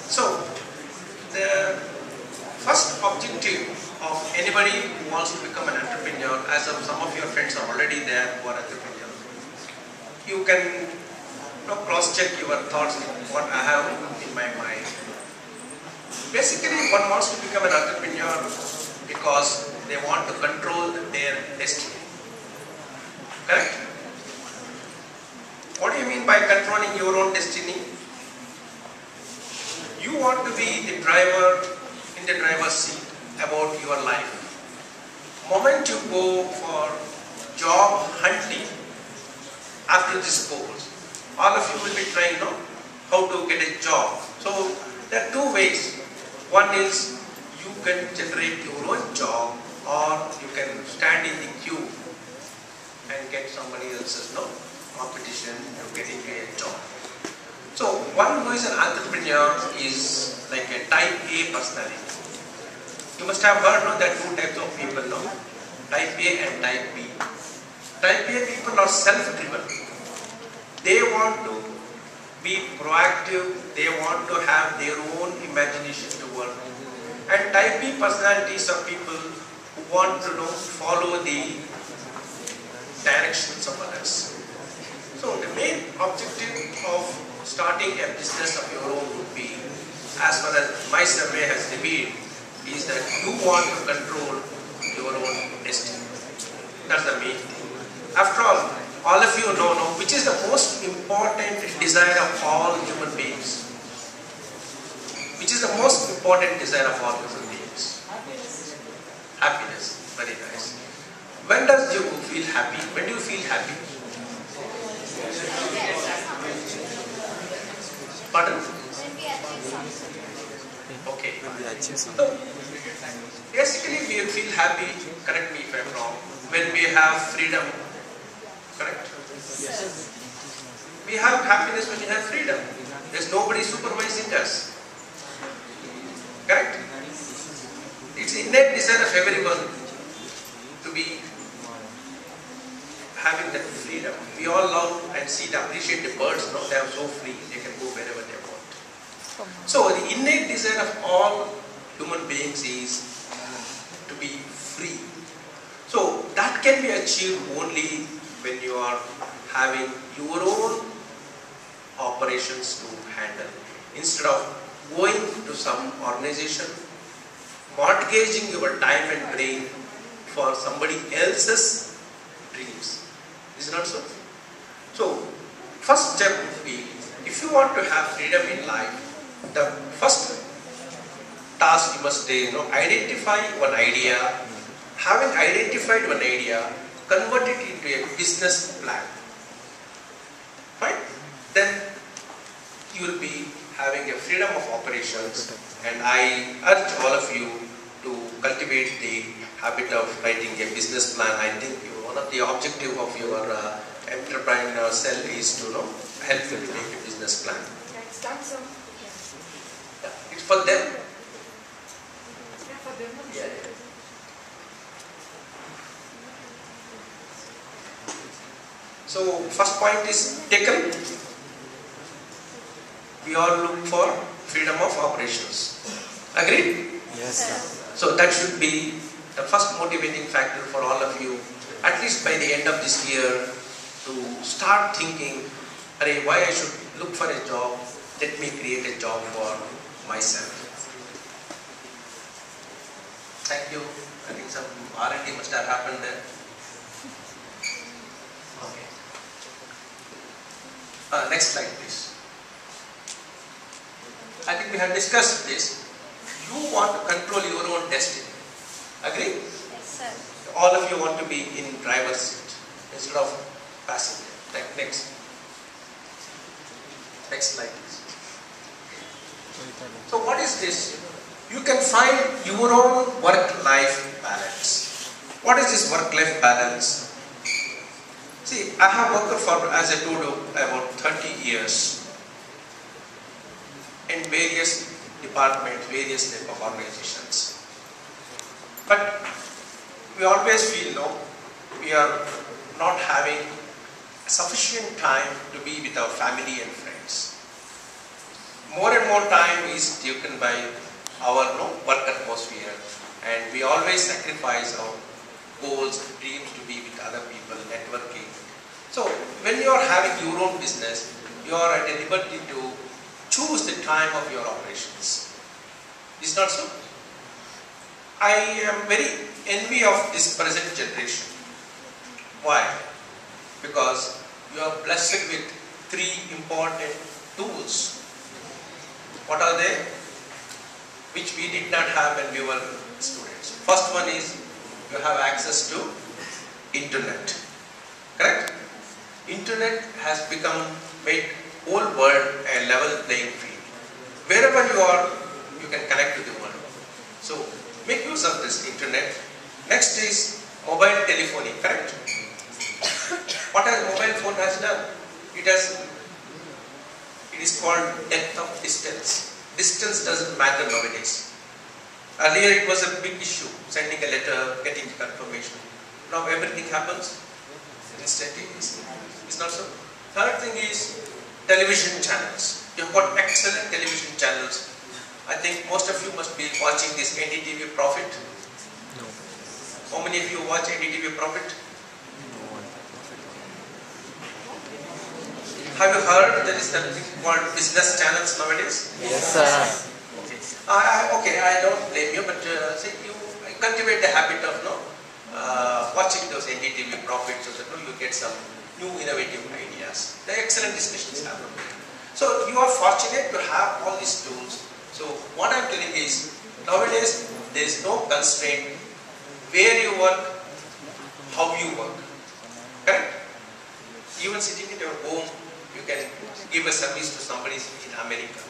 So, the first objective of anybody who wants to become an entrepreneur, as of some of your friends are already there who are entrepreneurs, you can cross-check your thoughts with what I have in my mind. Basically, one wants to become an entrepreneur because they want to control their destiny. Correct? What do you mean by controlling your own destiny? You want to be the driver in the driver's seat about your life. Moment you go for job hunting after this course, all of you will be trying how to get a job. So there are two ways. One is you can generate your own job, or you can stand in the queue and get somebody else's competition to getting a job. So one who is an entrepreneur is like a type A personality. You must have heard there are two types of people, type A and type B. Type A people are self-driven. They want to be proactive, they want to have their own imagination to work. And type B personalities are people who want to follow the directions of others. So the main objective of starting a business of your own would be, as far as my survey has revealed, is that you want to control your own destiny. That's the main thing. After all of you know which is the most important desire of all human beings. Which is the most important desire of all human beings? Happiness. Very nice. When does you feel happy? When do you feel happy? Pardon? Okay. So, basically we feel happy, correct me if I'm wrong, when we have freedom. Correct? Yes. We have happiness when we have freedom. There's nobody supervising us. Correct? It's innate desire of everyone to be having that freedom. We all love and appreciate the birds. They are so free. They can go wherever they want. So the innate desire of all human beings is to be free. So that can be achieved only when you are having your own operations to handle. Instead of going to some organization, mortgaging your time and brain for somebody else's dreams. Is it not so? So, first step would be, if you want to have freedom in life, the first task you must do, identify one idea. Having identified one idea, convert it into a business plan. Right? Then you will be having a freedom of operations, and I urge all of you to cultivate the habit of writing a business plan. I think one of the objectives of your entrepreneur cell is to help you to make a business plan. It's done, so it's for them. Yeah, for them. Yeah. So first point is taken. We all look for freedom of operations. Agreed? Yes, sir. So that should be the first motivating factor for all of you, at least by the end of this year, to start thinking, why I should look for a job, let me create a job for myself. Thank you. I think some R&D must have happened there. Okay. Next slide, please. I think we have discussed this. You want to control your own destiny. Agree? Yes, sir. All of you want to be in driver's seat instead of passenger. Next. Next slide, please. So what is this? You can find your own work-life balance. What is this work-life balance? See, I have worked for, as I told you, about 30 years in various departments, various type of organizations. But we always feel, we are not having sufficient time to be with our family and friends. more and more time is taken by our work atmosphere, and we always sacrifice our goals and dreams to be with other people, networking. So when you are having your own business, you are at a liberty to choose the time of your operations. Is not so? I am very envy of this present generation. Why? Because you are blessed with 3 important tools. What are they? Which we did not have when we were students. First one is you have access to internet. Correct? Internet has made whole world a level playing field. Wherever you are, you can connect to the world. So make use of this internet. Next is mobile telephony. Correct? What has mobile phone has done? It is called depth of distance. Distance doesn't matter nowadays. Earlier it was a big issue, sending a letter, getting confirmation. Now everything happens instantaneously. It's not so. Third thing is television channels. You've got excellent television channels. I think most of you must be watching this NDTV Profit. No. How many of you watch NDTV Profit? Have you heard there is something called business channels nowadays? Yes, sir. Okay, I don't blame you, but see, you cultivate the habit of watching those NDTV Profits so that you get some new innovative ideas. The excellent discussions happen. So you are fortunate to have all these tools. So what I am telling is, nowadays there is no constraint where you work, how you work. Correct? Even sitting at your home, you can give a service to somebody in America.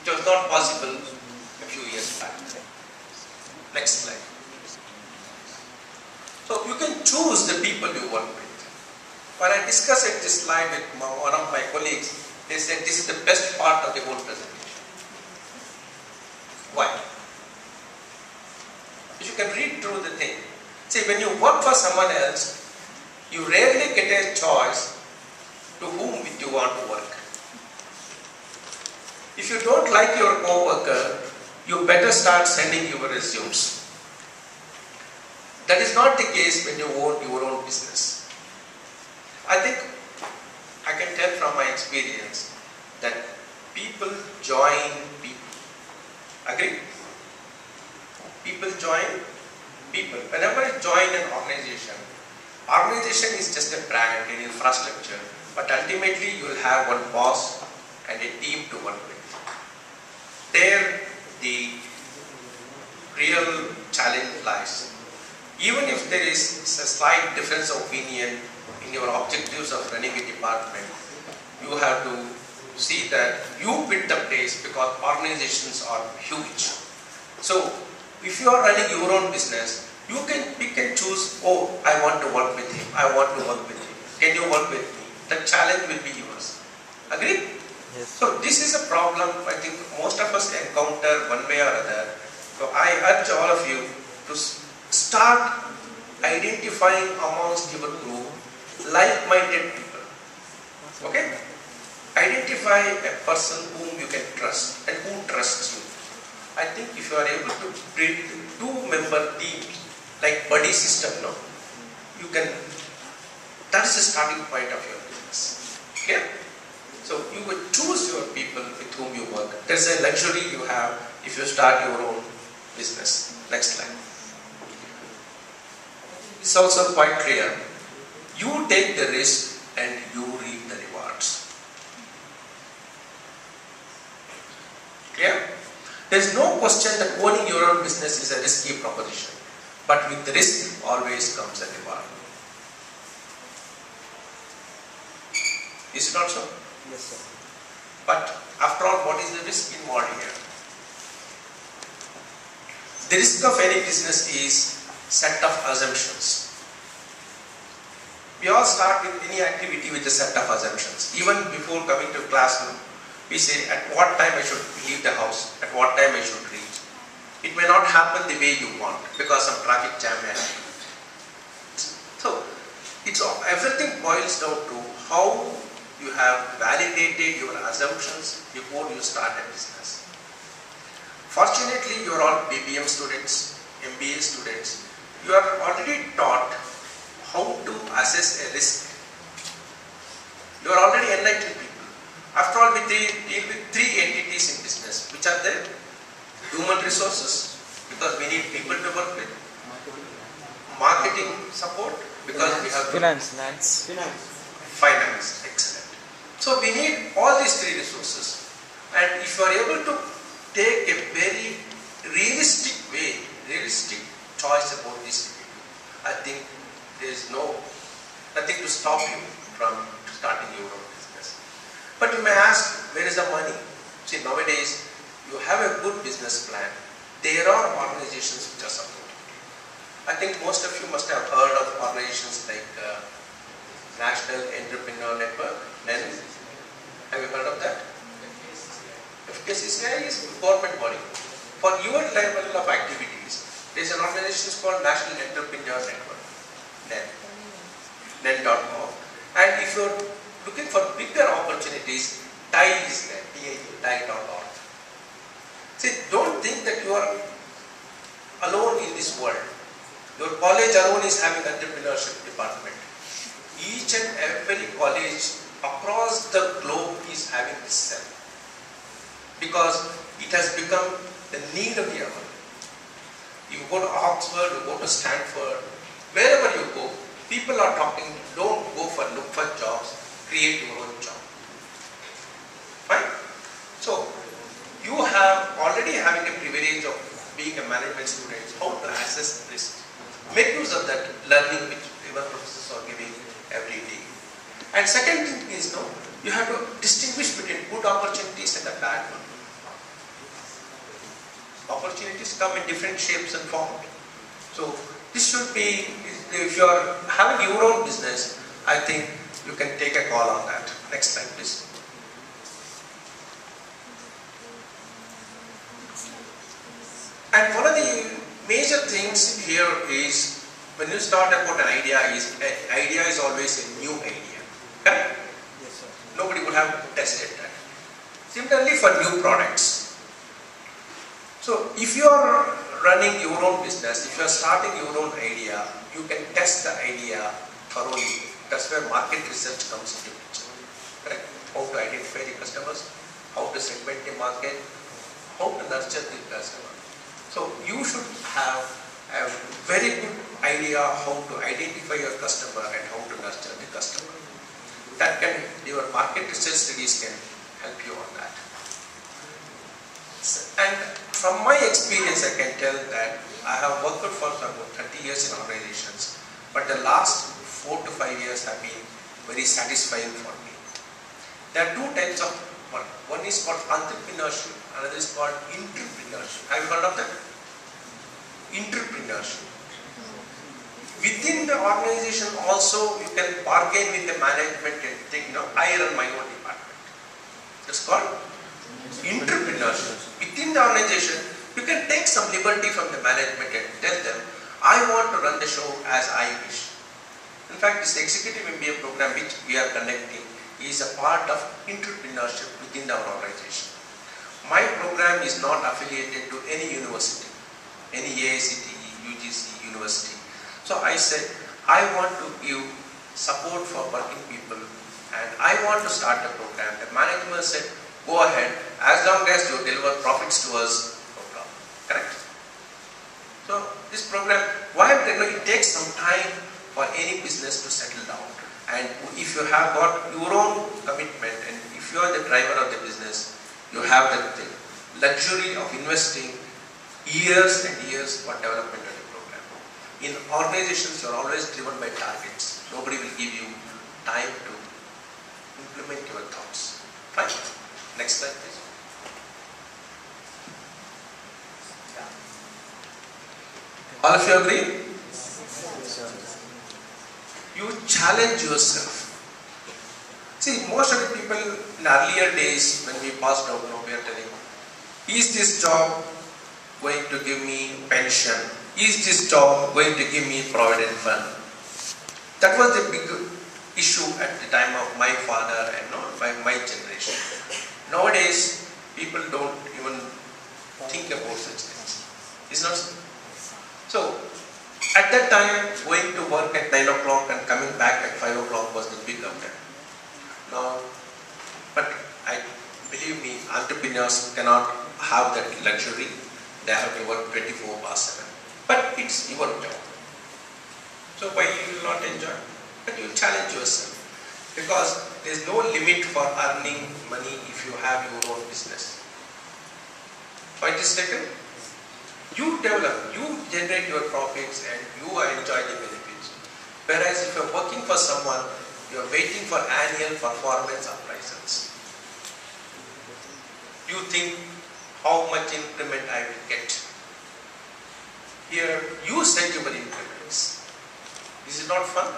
It was not possible a few years back. Next slide. So you can choose the people you work with. When I discussed this slide with one of my colleagues, they said this is the best part of the whole presentation. Why? If you can read through the thing. See, when you work for someone else, you rarely get a choice to whom you want to work. If you don't like your co-worker, you better start sending your resumes. That is not the case when you own your own business. I think I can tell from my experience that people join people. Agree? People join people. Whenever you join an organization is just a brand, an infrastructure, but ultimately you will have one boss and a team to work with. There the real challenge lies. Even if there is a slight difference of opinion in your objectives of running a department, you have to see that you fit the place because organizations are huge. So if you are running your own business, you can pick and choose, oh, I want to work with him, I want to work with him. Can you work with me? The challenge will be yours. Agree? Yes. So this is a problem I think most of us encounter one way or other. So I urge all of you to start identifying amongst your group like-minded people. Okay? Identify a person whom you can trust and who trusts you. I think if you are able to build 2-member teams like buddy system, you can. That is the starting point of your business. Okay? So you will choose your people with whom you work. That's a luxury you have if you start your own business. Next slide. It's also quite clear. You take the risk and you reap the rewards. Clear? There is no question that owning your own business is a risky proposition. But with the risk always comes a reward. Is it not so? Yes, sir. But after all, what is the risk involved here? The risk of any business is set of assumptions. We all start with any activity with a set of assumptions. Even before coming to classroom, we say at what time I should leave the house, at what time I should reach. It may not happen the way you want because of traffic jam. So everything boils down to how you have validated your assumptions before you start a business. Fortunately, you are all BBM students, MBA students. You are already taught how to assess a risk. You are already enlightened people. After all, we deal with three entities in business, which are the human resources, because we need people to work with, marketing support, because we have finance, excellent. So we need all these three resources, and if you are able to take a very realistic choice about these people, I think there is nothing to stop you from starting your own business. But you may ask, where is the money? See, nowadays you have a good business plan. There are organizations which are supporting you. I think most of you must have heard of organizations like National Entrepreneur Network, NEN. Have you heard of that? FKCCI is a government body. For your level of activities, there is an organization called National Entrepreneur Network, NEN, NEN.org. And if you are looking for bigger opportunities, TIE is there, TIE.org. See, don't think that you are alone in this world. Your college alone is having entrepreneurship department. Each and every college across the globe is having this cell, because it has become the need of the hour. You go to Oxford, you go to Stanford, wherever you go, people are talking, don't go for look for jobs, create your own job. Fine? So, you have already having a privilege of being a management student, how to assess risk. Make use of that learning which your professors are giving every day. And second thing is, you have to distinguish between good opportunities and the bad one. Opportunities come in different shapes and forms. So this should be, if you are having your own business, I think you can take a call on that. Next slide, please. And one of the major things here is, when you start about an idea is always a new idea. Correct? Yes, sir. Nobody would have tested that. Similarly for new products. So if you are running your own business, if you are starting your own idea, you can test the idea thoroughly. That's where market research comes into picture. Correct? How to identify the customers, how to segment the market, how to nurture the customer. So you should have a very good idea how to identify your customer and how to nurture the customer. That can, your market research studies can help you on that. And from my experience, I can tell that I have worked for about 30 years in organizations, but the last 4 to 5 years have been very satisfying for me. There are two types of work. One is called entrepreneurship, another is called entrepreneurship. Have you heard of that? Entrepreneurship. Within the organization also, you can bargain with the management and think, I run my own department. It's called entrepreneurship. Within the organization, you can take some liberty from the management and tell them, I want to run the show as I wish. In fact, this executive MBA program which we are conducting is a part of entrepreneurship within our organization. My program is not affiliated to any university, any AICTE, UGC, university. So I said, I want to give support for working people and I want to start a program. The management said, go ahead, as long as you deliver profits to us, no problem. Correct? So this program, it takes some time for any business to settle down. And if you have got your own commitment and if you are the driver of the business, you have the luxury of investing years and years for development of the program. In organizations, you are always driven by targets. Nobody will give you time to implement your thoughts. Fine. Next slide, please. All of you agree? You challenge yourself. See, most of the people in earlier days when we passed out, we are telling, is this job going to give me pension? Is this job going to give me provident fund? That was the big issue at the time of my father and my generation. Nowadays, people don't even think about such things. It's not so. So, at that time, going to work at 9 o'clock and coming back at 5 o'clock was the big affair. Now, but believe me, entrepreneurs cannot have that luxury. They have to work 24/7. But it's your job. So why you will not enjoy? But you challenge yourself. Because there is no limit for earning money if you have your own business. Point is taken? You develop, you generate your profits and you enjoy the benefits. Whereas if you are working for someone, you are waiting for annual performance appraisals. You think how much increment I will get. Here you set your increments. This is not fun.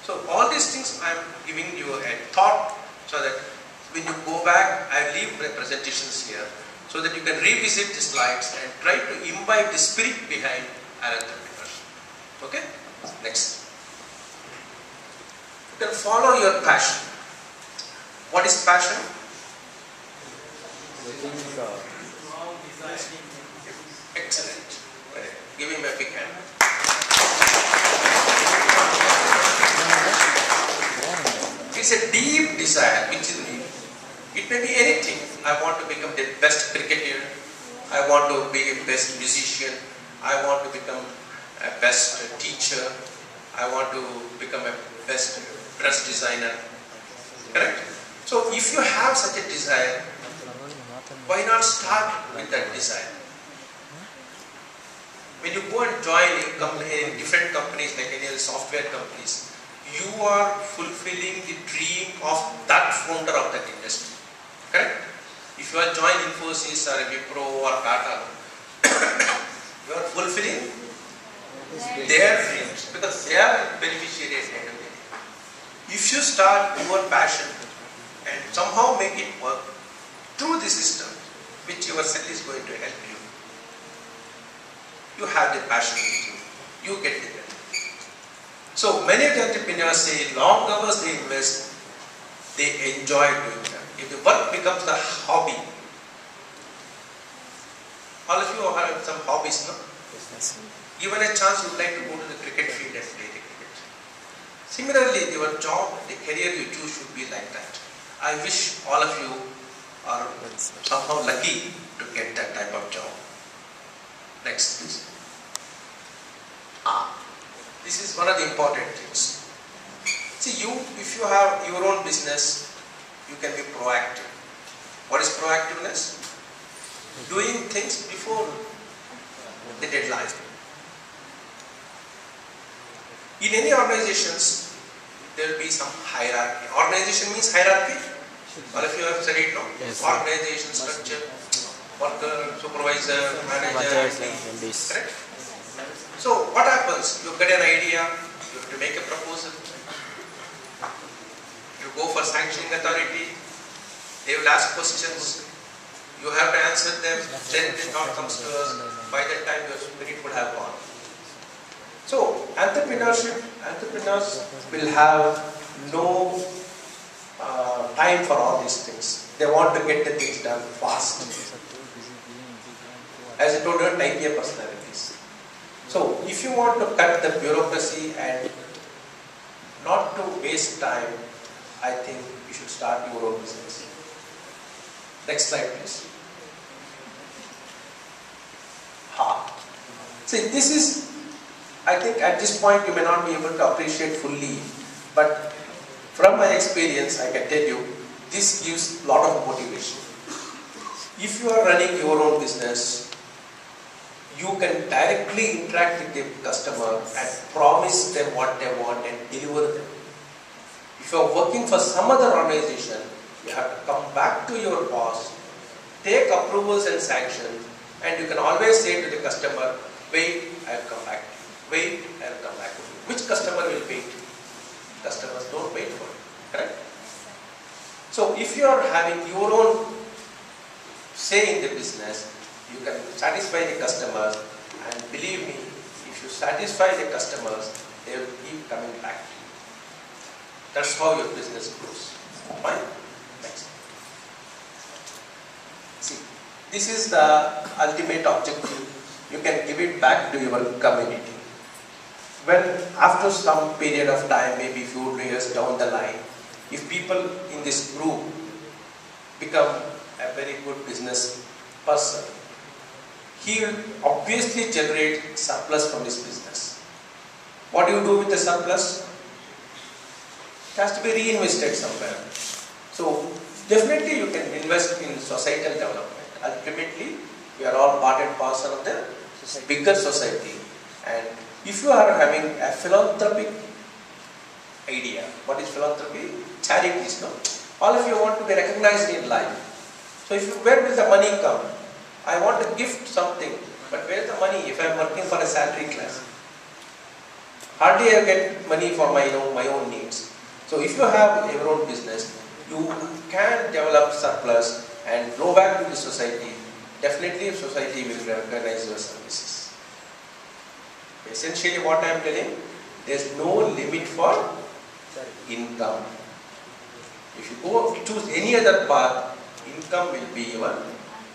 So all these things I am giving you a thought so that when you go back, I leave presentations here so that you can revisit the slides and try to imbibe the spirit behind an entrepreneur. Okay? Next. You can follow your passion. What is passion? Excellent. Give him a big hand. It's a deep desire which is needed. It may be anything. I want to become the best cricketer. I want to be a best musician. I want to become a best teacher. I want to become a best dress designer. Correct? So if you have such a desire, why not start with that desire? When you go and join in different companies like any other software companies, you are fulfilling the dream of that founder of that industry. Correct? If you are joining Infosys or Wipro or Tata, you are fulfilling their dreams because they are beneficiaries. If you start your passion and somehow make it work through the system which your cell is going to help you, you have the passion with you, you get the benefit. So many of the entrepreneurs say long hours they invest, they enjoy doing that. If the work becomes a hobby, all of you have some hobbies, no? Given a chance, you would like to go to the cricket field and play the cricket. Similarly, your job, the career you choose should be like that. I wish all of you are somehow lucky to get that type of job. Next, please. This is one of the important things. See, if you have your own business, you can be proactive. What is proactiveness? Doing things before the deadline. In any organizations, there will be some hierarchy. Organization means hierarchy. All of you have said it, no? Yes, organization structure, worker, supervisor, manager, MDs. Correct? So what happens? You get an idea, you have to make a proposal. You go for sanctioning authority, they will ask questions, you have to answer them, then the thought comes to us, by that time your spirit would have gone. So entrepreneurs will have no time for all these things. They want to get the things done fast. As I told you, type A personalities. So if you want to cut the bureaucracy and not to waste time, I think you should start your own business. Next slide, please. See, this is, I think at this point you may not be able to appreciate fully, but from my experience, I can tell you, this gives a lot of motivation. If you are running your own business, you can directly interact with the customer and promise them what they want and deliver them. If you are working for some other organization, you have to come back to your boss, take approvals and sanctions, and you can always say to the customer, wait, I will come back to you. Wait, I will come back to you. Which customer will wait? Customers don't wait for it. Correct? So if you are having your own say in the business, you can satisfy the customers, and believe me, if you satisfy the customers, they will keep coming back to you. That's how your business grows. Fine? Next. See, this is the ultimate objective. You can give it back to your community. When after some period of time, maybe few years down the line, if people in this group become a very good business person, he will obviously generate surplus from his business. What do you do with the surplus? It has to be reinvested somewhere. So definitely you can invest in societal development. Ultimately, we are all part and parcel of the bigger society. And if you are having a philanthropic idea, what is philanthropy? Charities, no? All of you want to be recognized in life. So where will the money come? I want to gift something, but where is the money if I am working for a salary class? Hardly I get money for my own needs. So if you have your own business, you can develop surplus and flow back to the society. Definitely society will recognize your services. Essentially what I am telling, there is no limit for income. If you go choose any other path, income will be your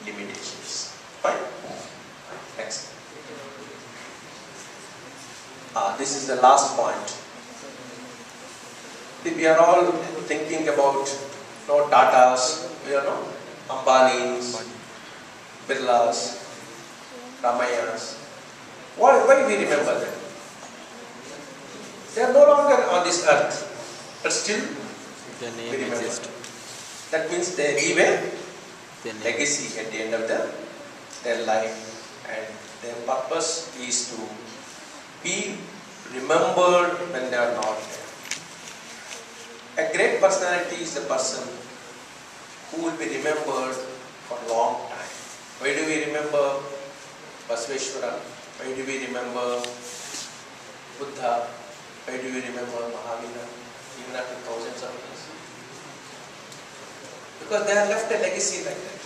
limitations. Fine? Next. This is the last point. We are all thinking about Tatas, Ambanis, Birlas, Ramayas. Why we remember them? They are no longer on this earth, but still we remember. That means they leave a legacy at the end of their life, and their purpose is to be remembered when they are not there. A great personality is the person who will be remembered for a long time. Why do we remember Basveshwara? Why do we remember Buddha? Why do we remember Mahavira? Even after thousands of years? Because they have left a legacy like that.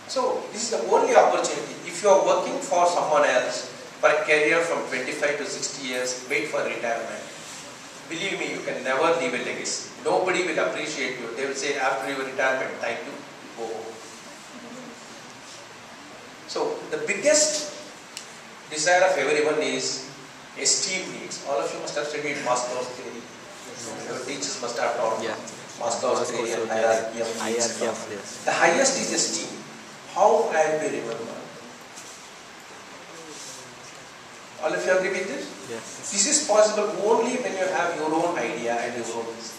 So this is the only opportunity. If you are working for someone else for a career from 25 to 60 years, wait for retirement. Believe me, you can never leave a legacy. Nobody will appreciate you. They will say after your retirement, thank you, go home. So the biggest desire of everyone is esteem needs. All of you must have studied Maslow's theory. Your teachers must have taught Maslow's theory and hierarchy of needs. The highest is esteem. How I will be remembered? All of you agree with this? Yes. This is possible only when you have your own idea and your own business.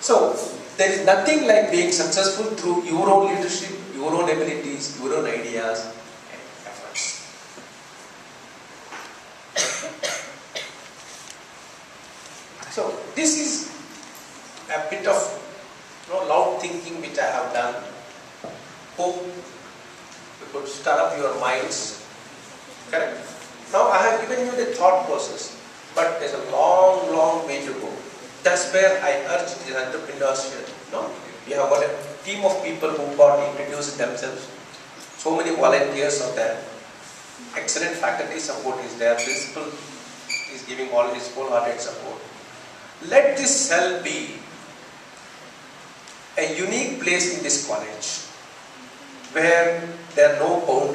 So, there is nothing like being successful through your own leadership, your own abilities, your own ideas and efforts. So, this is a bit of loud thinking which I have done. Hope you could stir up your minds. Correct? Now I have given you the thought process, but there's a long, long way to go. That's where I urge the entrepreneurs here. We have got a team of people who got introduced themselves. So many volunteers are there. Excellent faculty support is there. Principal is giving all his wholehearted support. Let this cell be a unique place in this college where there are no boundaries.